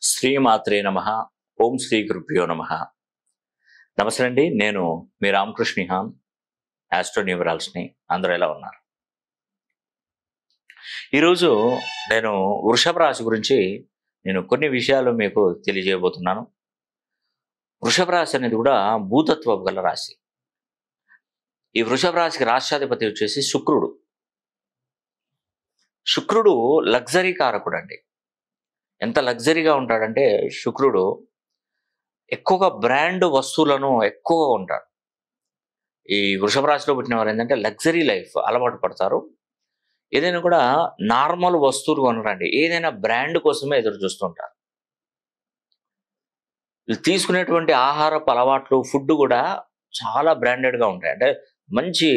శ్రీమాత్రే నమః. ఓం శ్రీ గురుభ్యో నమః. నమస్తే అండి. నేను మీ రామకృష్ణిహాన్, ఆస్ట్రోన్యూమరాల్స్ని. అందరూ ఎలా ఉన్నారు? ఈరోజు నేను వృషభ రాశి గురించి కొన్ని విషయాలు మీకు తెలియజేయబోతున్నాను. వృషభ రాశి అనేది కూడా భూతత్వపు గల రాశి. ఈ వృషభ రాశికి రాష్ట్రాధిపతి వచ్చేసి శుక్రుడు. శుక్రుడు లగ్జరీ కారకుడు అండి. ఎంత లగ్జరీగా ఉంటాడంటే శుక్రుడు ఎక్కువగా బ్రాండ్ వస్తువులను ఎక్కువగా ఉంటాడు. ఈ వృషభ రాశిలో పుట్టిన వారు ఏంటంటే లగ్జరీ లైఫ్ అలవాటు పడతారు. ఏదైనా కూడా నార్మల్ వస్తువులు కొనరండి, ఏదైనా బ్రాండ్ కోసమే ఎదురు చూస్తుంటారు. వీళ్ళు తీసుకునేటువంటి ఆహారపు అలవాట్లు, ఫుడ్ కూడా చాలా బ్రాండెడ్గా ఉంటాయి. అంటే మంచి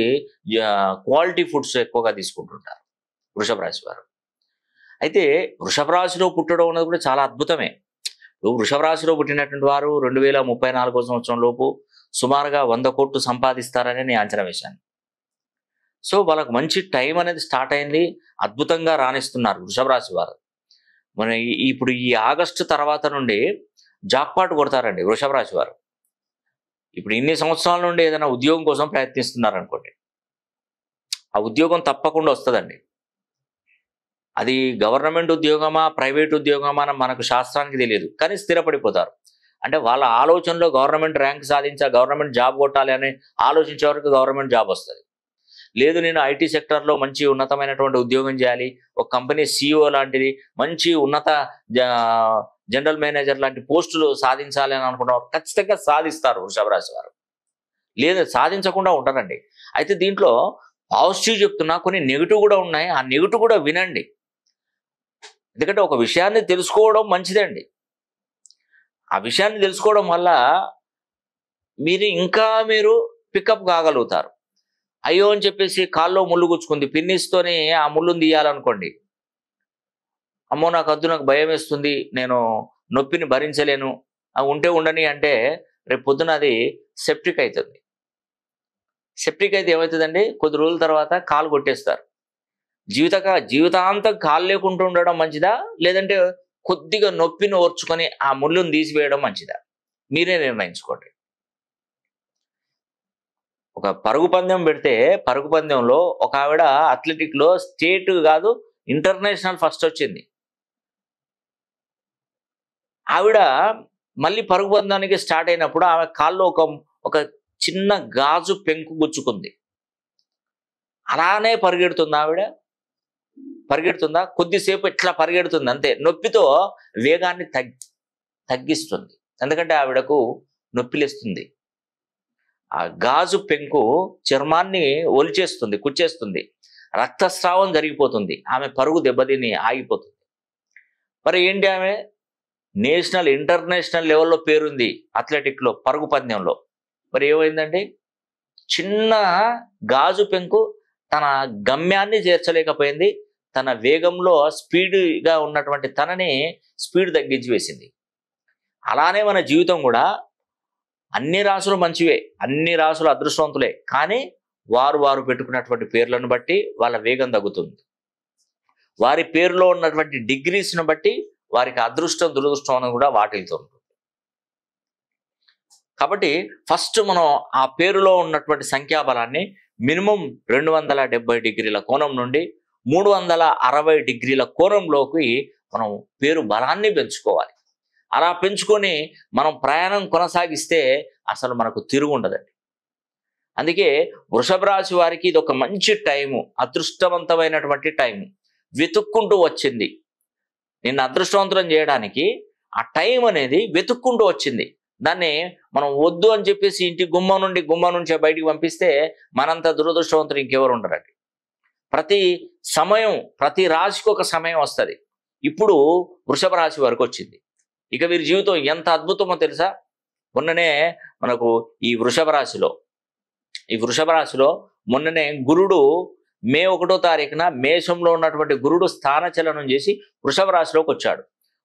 క్వాలిటీ ఫుడ్స్ ఎక్కువగా తీసుకుంటుంటారు వృషభ రాశి వారు. అయితే వృషభ రాశిలో పుట్టడం అనేది కూడా చాలా అద్భుతమే. వృషభ రాశిలో పుట్టినటువంటి వారు 2034 సంవత్సరం లోపు సుమారుగా 100 కోట్లు సంపాదిస్తారని నేను అంచనా వేశాను. సో వాళ్ళకు మంచి టైం అనేది స్టార్ట్ అయింది. అద్భుతంగా రాణిస్తున్నారు వృషభ రాశి వారు. మన ఇప్పుడు ఈ ఆగస్టు తర్వాత నుండి జాక్పాట్ కొడతారండి వృషభ రాశి వారు. ఇప్పుడు ఇన్ని సంవత్సరాల నుండి ఏదైనా ఉద్యోగం కోసం ప్రయత్నిస్తున్నారు అనుకోండి, ఆ ఉద్యోగం తప్పకుండా వస్తుందండి. అది గవర్నమెంట్ ఉద్యోగమా ప్రైవేట్ ఉద్యోగమా అని మనకు శాస్త్రానికి తెలియదు, కానీ స్థిరపడిపోతారు. అంటే వాళ్ళ ఆలోచనలో గవర్నమెంట్ ర్యాంక్ గవర్నమెంట్ జాబ్ కొట్టాలి అని ఆలోచించే వరకు గవర్నమెంట్ జాబ్ వస్తుంది. లేదు, నేను ఐటీ సెక్టర్లో మంచి ఉన్నతమైనటువంటి ఉద్యోగం చేయాలి, ఒక కంపెనీ CEO లాంటిది, మంచి ఉన్నత జనరల్ మేనేజర్ లాంటి పోస్టులు సాధించాలి అని అనుకున్నవారు ఖచ్చితంగా సాధిస్తారు వృషభ రాశి వారు. లేదు, సాధించకుండా ఉంటారండి. అయితే దీంట్లో పాజిటివ్ చెప్తున్నా, కొన్ని నెగిటివ్ కూడా ఉన్నాయి. ఆ నెగిటివ్ కూడా వినండి. ఎందుకంటే ఒక విషయాన్ని తెలుసుకోవడం మంచిదండి. ఆ విషయాన్ని తెలుసుకోవడం వల్ల మీరు పికప్ కాగలుగుతారు. అయ్యో అని చెప్పేసి కాల్లో ముళ్ళు గుచ్చుకుంది, పిన్నిస్తోనే ఆ ముళ్ళుని తీయాలనుకోండి, అమ్మో నాకు వద్దు, నాకు భయం వేస్తుంది, నేను నొప్పిని భరించలేను, ఉంటే ఉండని అంటే రేపు పొద్దున అది సెప్టిక్ అవుతుంది. సెప్టిక్ అయితే ఏమవుతుందండి, కొద్ది రోజుల తర్వాత కాలు కొట్టేస్తారు. జీవితాంతం కాలు లేకుండా ఉండడం మంచిదా, లేదంటే కొద్దిగా నొప్పిని ఓర్చుకొని ఆ ముళ్ళును తీసివేయడం మంచిదా? మీరే నిర్ణయించుకోండి. ఒక పరుగు పందెం పెడితే పరుగు పందెంలో ఒక ఆవిడ అథ్లెటిక్లో స్టేట్ కాదు ఇంటర్నేషనల్ ఫస్ట్ వచ్చింది. ఆవిడ మళ్ళీ పరుగు పందానికి స్టార్ట్ అయినప్పుడు ఆమె కాల్లో ఒక చిన్న గాజు పెంకు గుచ్చుకుంది. అలానే పరిగెడుతుందా? కొద్దిసేపు ఇట్లా పరిగెడుతుంది అంతే. నొప్పితో వేగాన్ని తగ్గిస్తుంది. ఎందుకంటే ఆవిడకు నొప్పిలేస్తుంది. ఆ గాజు పెంకు చర్మాన్ని ఒలిచేస్తుంది, కుచ్చేస్తుంది, రక్తస్రావం జరిగిపోతుంది, ఆమె పరుగు దెబ్బతిని ఆగిపోతుంది. మరి ఏంటి, ఆమె నేషనల్ ఇంటర్నేషనల్ లెవెల్లో పేరుంది అథ్లెటిక్లో, పరుగు పందెంలో. మరి ఏమైందండి, చిన్న గాజు పెంకు తన గమ్యాన్ని చేర్చలేకపోయింది. తన వేగంలో స్పీడ్గా ఉన్నటువంటి తనని స్పీడ్ తగ్గించి వేసింది. అలానే మన జీవితం కూడా అన్ని రాసులు మంచివే, అన్ని రాసులు అదృష్టవంతులే, కానీ వారు పెట్టుకున్నటువంటి పేర్లను బట్టి వాళ్ళ వేగం తగ్గుతుంది. వారి పేరులో ఉన్నటువంటి డిగ్రీస్ను బట్టి వారికి అదృష్టం దురదృష్టం అని కూడా వాటిల్తూ ఉంటుంది. కాబట్టి ఫస్ట్ మనం ఆ పేరులో ఉన్నటువంటి సంఖ్యాబలాన్ని మినిమం 270 డిగ్రీల కోణం నుండి 360 డిగ్రీల కోణంలోకి మనం పేరు బలాన్ని పెంచుకోవాలి. అలా పెంచుకొని మనం ప్రయాణం కొనసాగిస్తే అసలు మనకు తిరుగు ఉండదండి. అందుకే వృషభ రాశి వారికి ఇది ఒక మంచి టైము, అదృష్టవంతమైనటువంటి టైము. వెతుక్కుంటూ వచ్చింది నిన్ను అదృష్టవంతులను చేయడానికి. ఆ టైం అనేది వెతుక్కుంటూ వచ్చింది. దాన్ని మనం వద్దు అని చెప్పేసి ఇంటి గుమ్మం నుంచే బయటికి పంపిస్తే మనంత దురదృష్టవంతులు ఇంకెవరు ఉండరండి. ప్రతి రాశికి ఒక సమయం వస్తుంది. ఇప్పుడు వృషభ రాశి వరకు వచ్చింది. ఇక వీరి జీవితం ఎంత అద్భుతమో తెలుసా? మొన్ననే మనకు ఈ వృషభ రాశిలో మొన్ననే గురుడు మే 1వ తారీఖున మేషంలో ఉన్నటువంటి గురుడు స్థానచలనం చేసి వృషభ రాశిలోకి వచ్చాడు.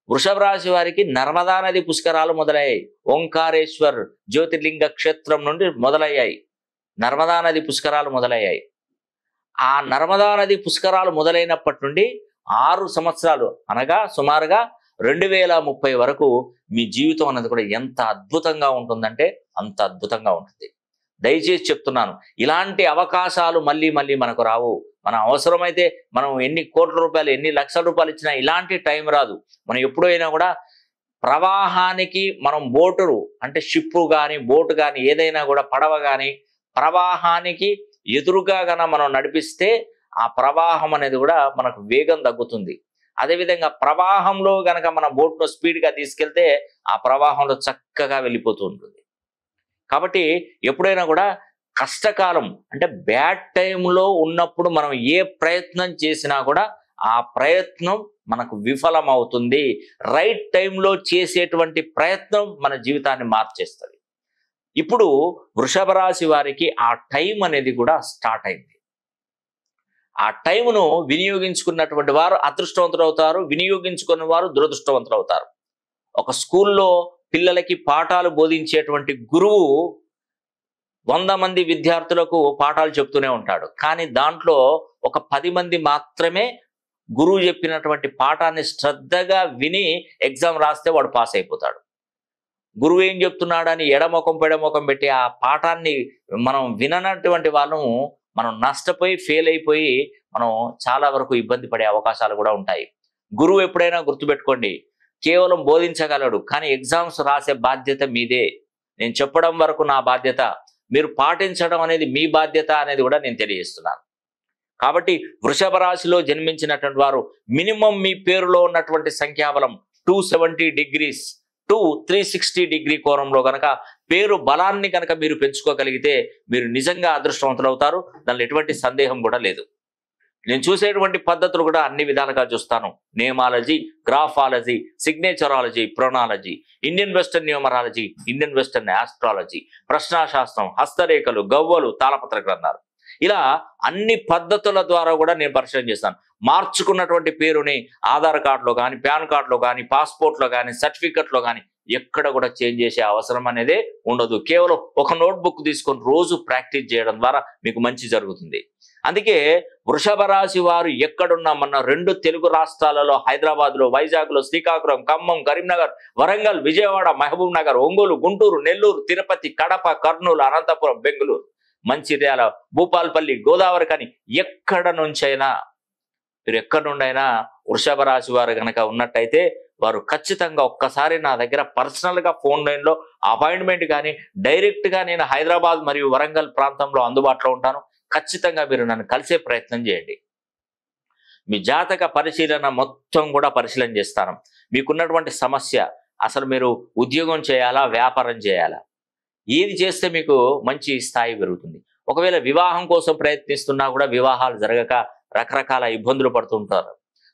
వృషభ రాశి వారికి నర్మదా నది పుష్కరాలు మొదలయ్యాయి. ఓంకారేశ్వర్ జ్యోతిర్లింగ క్షేత్రం నుండి మొదలయ్యాయి నర్మదా నది పుష్కరాలు మొదలయ్యాయి. ఆ నర్మదా నది పుష్కరాలు మొదలైనప్పటి నుండి 6 సంవత్సరాలు అనగా సుమారుగా 2030 వరకు మీ జీవితం అనేది కూడా ఎంత అద్భుతంగా ఉంటుందంటే అంత అద్భుతంగా ఉంటుంది. దయచేసి చెప్తున్నాను, ఇలాంటి అవకాశాలు మళ్ళీ మళ్ళీ మనకు రావు. మన అవసరమైతే మనం ఎన్ని కోట్ల రూపాయలు, ఎన్ని లక్షల రూపాయలు ఇచ్చినా ఇలాంటి టైం రాదు. మనం ఎప్పుడైనా కూడా ప్రవాహానికి మనం బోటు అంటే షిప్ కానీ బోటు కానీ ఏదైనా కూడా పడవ కానీ ప్రవాహానికి ఎదురుగా గన మనం నడిపిస్తే ఆ ప్రవాహం అనేది కూడా మనకు వేగం తగ్గుతుంది. అదేవిధంగా ప్రవాహంలో గనక మన బోట్ను స్పీడ్గా తీసుకెళ్తే ఆ ప్రవాహంలో చక్కగా వెళ్ళిపోతూ ఉంటుంది. కాబట్టి ఎప్పుడైనా కూడా కష్టకాలం అంటే బ్యాడ్ టైంలో ఉన్నప్పుడు మనం ఏ ప్రయత్నం చేసినా కూడా ఆ ప్రయత్నం మనకు విఫలమవుతుంది. రైట్ టైంలో చేసేటువంటి ప్రయత్నం మన జీవితాన్ని మార్చేస్తుంది. ఇప్పుడు వృషభ రాశి వారికి ఆ టైం అనేది కూడా స్టార్ట్ అయింది. ఆ టైమును వినియోగించుకున్నటువంటి వారు అదృష్టవంతులు అవుతారు, వినియోగించుకున్న వారు దురదృష్టవంతులు అవుతారు. ఒక స్కూల్లో పిల్లలకి పాఠాలు బోధించేటువంటి గురువు 100 మంది విద్యార్థులకు పాఠాలు చెప్తూనే ఉంటాడు. కానీ దాంట్లో ఒక 10 మంది మాత్రమే గురువు చెప్పినటువంటి పాఠాన్ని శ్రద్ధగా విని ఎగ్జామ్ రాస్తే వాడు పాస్ అయిపోతాడు. గురువు ఏం చెప్తున్నాడని ఎడమొఖం పెడమొఖం పెట్టి ఆ పాఠాన్ని మనం విననటువంటి వాళ్ళము మనం నష్టపోయి ఫెయిల్ అయిపోయి మనం చాలా వరకు ఇబ్బంది పడే అవకాశాలు కూడా ఉంటాయి. గురువు ఎప్పుడైనా గుర్తుపెట్టుకోండి, కేవలం బోధించగలడు, కానీ ఎగ్జామ్స్ రాసే బాధ్యత మీదే. నేను చెప్పడం వరకు నా బాధ్యత, మీరు పాటించడం అనేది మీ బాధ్యత అనేది కూడా నేను తెలియజేస్తున్నాను. కాబట్టి వృషభ రాశిలో జన్మించినటువంటి వారు మినిమం మీ పేరులో ఉన్నటువంటి సంఖ్యాబలం 270 డిగ్రీస్ టు 360 డిగ్రీ కోణంలో గనక పేరు బలాన్ని కనుక మీరు పెంచుకోగలిగితే మీరు నిజంగా అదృష్టవంతులు అవుతారు. దానిలో ఎటువంటి సందేహం కూడా లేదు. నేను చూసేటువంటి పద్ధతులు కూడా అన్ని విధాలుగా చూస్తాను. నేమాలజీ, గ్రాఫాలజీ, సిగ్నేచరాలజీ, ప్రొనాలజీ, Indian western numerology, Indian western astrology, ప్రశ్నాశాస్త్రం, హస్తరేఖలు, గవ్వలు, తాళపత్ర గ్రంథాలు, ఇలా అన్ని పద్ధతుల ద్వారా కూడా నేను పరిశీలన చేస్తాను. మార్చుకున్నటువంటి పేరుని ఆధార్ కార్డులో కానీ, పాన్ కార్డులో కానీ, పాస్పోర్ట్లో కానీ, సర్టిఫికెట్లో కానీ ఎక్కడ కూడా చేంజ్ చేసే అవసరం అనేది ఉండదు. కేవలం ఒక నోట్బుక్ తీసుకొని రోజు ప్రాక్టీస్ చేయడం ద్వారా మీకు మంచి జరుగుతుంది. అందుకే వృషభ రాశి వారు ఎక్కడున్నా మన 2 తెలుగు రాష్ట్రాలలో హైదరాబాద్లో, వైజాగ్లో, శ్రీకాకుళం, ఖమ్మం, కరీంనగర్, వరంగల్, విజయవాడ, మహబూబ్ నగర్, ఒంగోలు, గుంటూరు, నెల్లూరు, తిరుపతి, కడప, కర్నూలు, అనంతపురం, బెంగళూరు, మంచిర్యాల, భూపాల్పల్లి, గోదావరి కానీ ఎక్కడ నుంచైనా మీరు ఎక్కడి నుండైనా వృషభ రాశి వారు కనుక ఉన్నట్టయితే వారు ఖచ్చితంగా ఒక్కసారి నా దగ్గర పర్సనల్గా ఫోన్ లైన్లో అపాయింట్మెంట్ కానీ డైరెక్ట్గా నేను హైదరాబాద్ మరియు వరంగల్ ప్రాంతంలో అందుబాటులో ఉంటాను. ఖచ్చితంగా మీరు నన్ను కలిసే ప్రయత్నం చేయండి. మీ జాతక పరిశీలన మొత్తం కూడా పరిశీలన చేస్తాను. మీకున్నటువంటి సమస్య, అసలు మీరు ఉద్యోగం చేయాలా, వ్యాపారం చేయాలా, ఏది చేస్తే మీకు మంచి స్థాయి పెరుగుతుంది. ఒకవేళ వివాహం కోసం ప్రయత్నిస్తున్నా కూడా వివాహాలు జరగక రకరకాల ఇబ్బందులు పడుతుంటారు.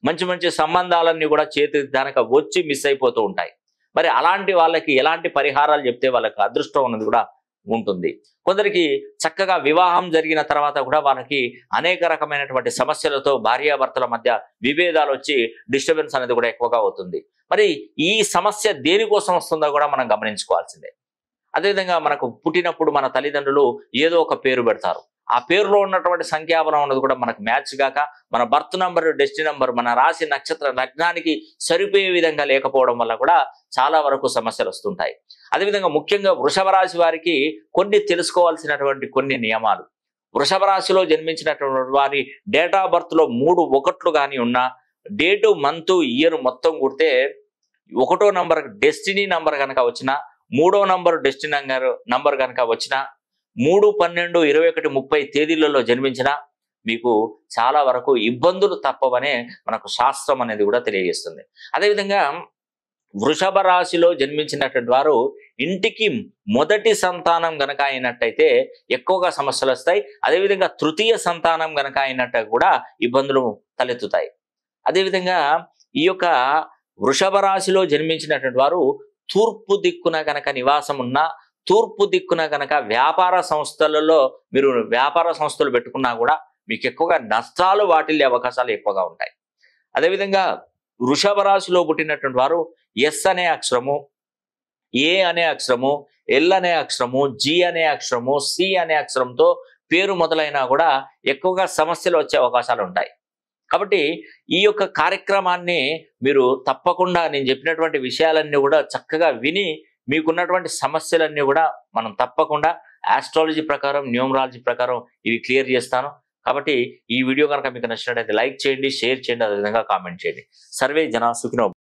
మంచి మంచి సంబంధాలన్నీ కూడా చేతి దానికి వచ్చి మిస్ అయిపోతూ ఉంటాయి. మరి అలాంటి వాళ్ళకి ఎలాంటి పరిహారాలు చెప్తే వాళ్ళకి అదృష్టం అనేది కూడా ఉంటుంది. కొందరికి చక్కగా వివాహం జరిగిన తర్వాత కూడా వాళ్ళకి అనేక రకమైనటువంటి సమస్యలతో భార్యాభర్తల మధ్య విభేదాలు వచ్చి డిస్టర్బెన్స్ అనేది కూడా ఎక్కువగా అవుతుంది. మరి ఈ సమస్య దేనికోసం వస్తుందో కూడా మనం గమనించుకోవాల్సిందే. అదేవిధంగా మనకు పుట్టినప్పుడు మన తల్లిదండ్రులు ఏదో ఒక పేరు పెడతారు. ఆ పేరులో ఉన్నటువంటి సంఖ్యాబలం అన్నది కూడా మనకు మ్యాచ్ గాక మన బర్త్ నంబర్, డెస్టినీ నంబర్, మన రాశి నక్షత్ర లగ్నానికి సరిపోయే విధంగా లేకపోవడం వల్ల కూడా చాలా వరకు సమస్యలు వస్తుంటాయి. అదేవిధంగా ముఖ్యంగా వృషభ రాశి వారికి కొన్ని తెలుసుకోవాల్సినటువంటి కొన్ని నియమాలు. వృషభ రాశిలో జన్మించినటువంటి వారి డేట్ ఆఫ్ బర్త్లో 3 1లు కానీ ఉన్నా, డేటు, మంత్, ఇయర్ మొత్తం కూడితే 1వ నంబర్ డెస్టినీ నంబర్ కనుక వచ్చినా, 3వ నంబర్ డెస్టినీ నంబర్ కనుక వచ్చినా, 3, 12, 21, 30 తేదీలలో జన్మించిన మీకు చాలా వరకు ఇబ్బందులు తప్పవనే మనకు శాస్త్రం అనేది కూడా తెలియజేస్తుంది. అదేవిధంగా వృషభ రాశిలో జన్మించినటువంటి వారు ఇంటికి మొదటి సంతానం గనక అయినట్టయితే ఎక్కువగా సమస్యలు వస్తాయి. అదేవిధంగా తృతీయ సంతానం గనక అయినట్టు కూడా ఇబ్బందులు తలెత్తుతాయి. అదేవిధంగా ఈ యొక్క వృషభ రాశిలో జన్మించినటువంటి వారు తూర్పు దిక్కున గనక నివాసం ఉన్న, తూర్పు దిక్కున గనక వ్యాపార సంస్థలలో మీరు వ్యాపార సంస్థలు పెట్టుకున్నా కూడా మీకు ఎక్కువగా నష్టాలు వాటిల్లే అవకాశాలు ఎక్కువగా ఉంటాయి. అదేవిధంగా వృషభ రాశిలో పుట్టినటువంటి వారు ఎస్ అనే అక్షరము, ఏ అనే అక్షరము, ఎల్ అనే అక్షరము, జి అనే అక్షరము, సి అనే అక్షరంతో పేరు మొదలైనా కూడా ఎక్కువగా సమస్యలు వచ్చే అవకాశాలు ఉంటాయి. కాబట్టి ఈ యొక్క కార్యక్రమాన్ని మీరు తప్పకుండా నేను చెప్పినటువంటి విషయాలన్నీ కూడా చక్కగా విని మీకున్నటువంటి సమస్యలన్నీ కూడా మనం తప్పకుండా ఆస్ట్రాలజీ ప్రకారం, న్యూమరాలజీ ప్రకారం ఇవి క్లియర్ చేస్తాను. కాబట్టి ఈ వీడియో కనుక మీకు నచ్చినట్లయితే లైక్ చేయండి, షేర్ చేయండి, అదేవిధంగా కామెంట్ చేయండి. సర్వే జనా సుఖినో